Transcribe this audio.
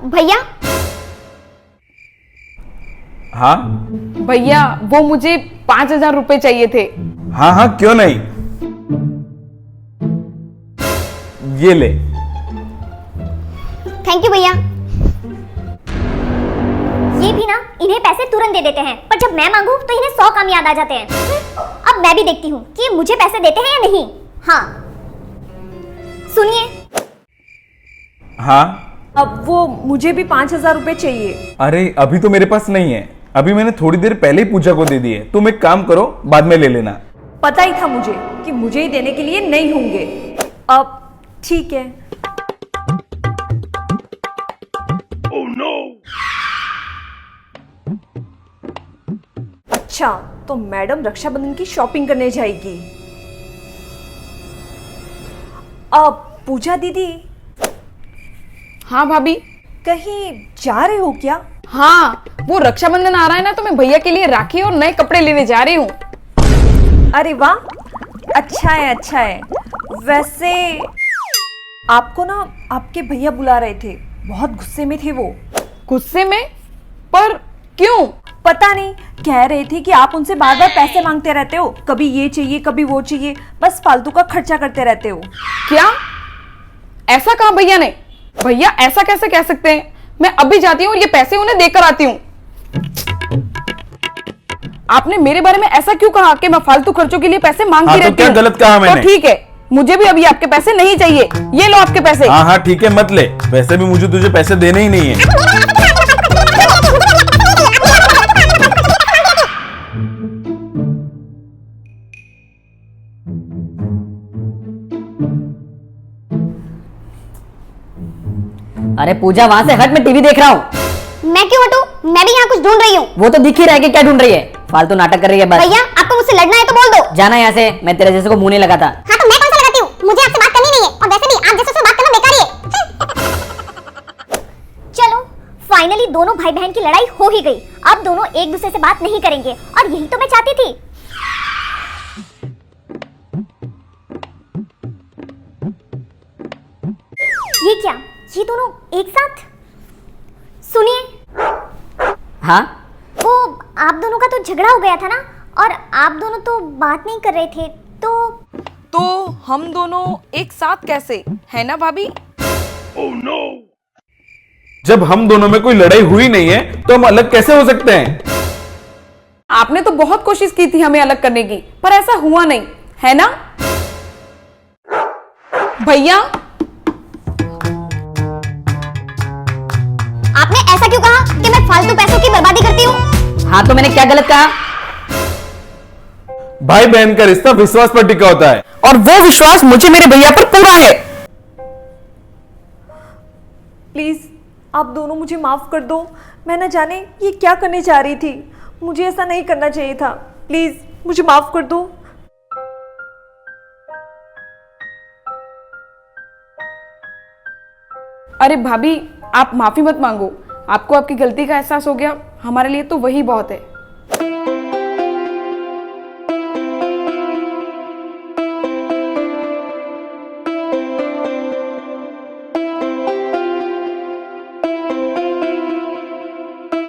भैया। हाँ भैया वो मुझे 5,000 रुपए चाहिए थे। हाँ हाँ, क्यों नहीं, ये ले। थैंक यू भैया। ये भी ना इन्हें पैसे तुरंत दे देते हैं, पर जब मैं मांगू तो इन्हें 100 काम याद आ जाते हैं। अब मैं भी देखती हूँ कि ये मुझे पैसे देते हैं या नहीं। हाँ सुनिए। हाँ अब वो मुझे भी 5,000 रुपए चाहिए। अरे अभी तो मेरे पास नहीं है, अभी मैंने थोड़ी देर पहले ही पूजा को दे दिए। तुम एक काम करो, बाद में ले लेना। पता ही था मुझे कि मुझे ही देने के लिए नहीं होंगे। अब ठीक है। अच्छा, तो मैडम रक्षाबंधन की शॉपिंग करने जाएगी। अब पूजा दीदी, हाँ भाभी। कहीं जा रहे हो क्या? हाँ, वो रक्षाबंधन आ रहा है ना, तो मैं भैया के लिए राखी और नए कपड़े लेने जा रही हूँ। अरे वाह, अच्छा है अच्छा है। वैसे आपको ना आपके भैया बुला रहे थे, बहुत गुस्से में थे वो। गुस्से में? पर क्यों? पता नहीं, कह रहे थे कि आप उनसे बार बार पैसे मांगते रहते हो, कभी ये चाहिए कभी वो चाहिए, बस फालतू का खर्चा करते रहते हो। क्या? ऐसा कहा भैया ने? भैया ऐसा कैसे कह सकते हैं? मैं अभी जाती हूँ और ये पैसे उन्हें देकर आती हूँ। आपने मेरे बारे में ऐसा क्यों कहा कि मैं फालतू खर्चों के लिए पैसे मांगती हाँ, तो रहती क्या हूँ? गलत कहा मैंने? तो ठीक है, मुझे भी अभी आपके पैसे नहीं चाहिए। ये लो आपके पैसे। हाँ हाँ ठीक है, मत ले। वैसे भी मुझे तुझे पैसे देने ही नहीं है। अरे पूजा, वहां से हट, मैं टीवी देख रहा हूँ। मैं क्यों हटूं? मैं भी यहाँ कुछ ढूंढ रही हूँ। वो तो दिख ही रहा है कि क्या ढूंढ रही है, फालतू नाटक कर रही है बस। भैया आपको मुझसे लड़ना है तो बोल दो। जाना यहाँ से, मैं तेरे जैसे को मुंह नहीं लगाता। हाँ तो मैं कौन सा लगाती हूँ? मुझे आपसे बात करनी नहीं है, और वैसे भी आप जैसे से बात करना बेकार ही है। चलो फाइनली दोनों भाई बहन की लड़ाई हो ही गई। अब दोनों एक दूसरे से बात नहीं करेंगे, और यही तो मैं चाहती थी। ये क्या, ये दोनों एक साथ? सुनिए, हाँ, वो आप दोनों का तो झगड़ा हो गया था ना, और आप दोनों तो बात नहीं कर रहे थे, तो हम दोनों एक साथ कैसे, है ना भाभी? जब हम दोनों में कोई लड़ाई हुई नहीं है तो हम अलग कैसे हो सकते हैं? आपने तो बहुत कोशिश की थी हमें अलग करने की, पर ऐसा हुआ नहीं, है ना भैया? आपने ऐसा क्यों कहा कि मैं फालतू पैसों की बर्बादी करती हूँ? हाँ तो मैंने क्या गलत कहा? भाई बहन का रिश्ता विश्वास पर टिका होता है, और वो विश्वास मुझे मेरे भैया पर पूरा है। प्लीज आप दोनों मुझे माफ कर दो। मैं न जाने ये क्या करने जा रही थी, मुझे ऐसा नहीं करना चाहिए था। प्लीज मुझे माफ कर दो। अरे भाभी, आप माफी मत मांगो। आपको आपकी गलती का एहसास हो गया, हमारे लिए तो वही बहुत है।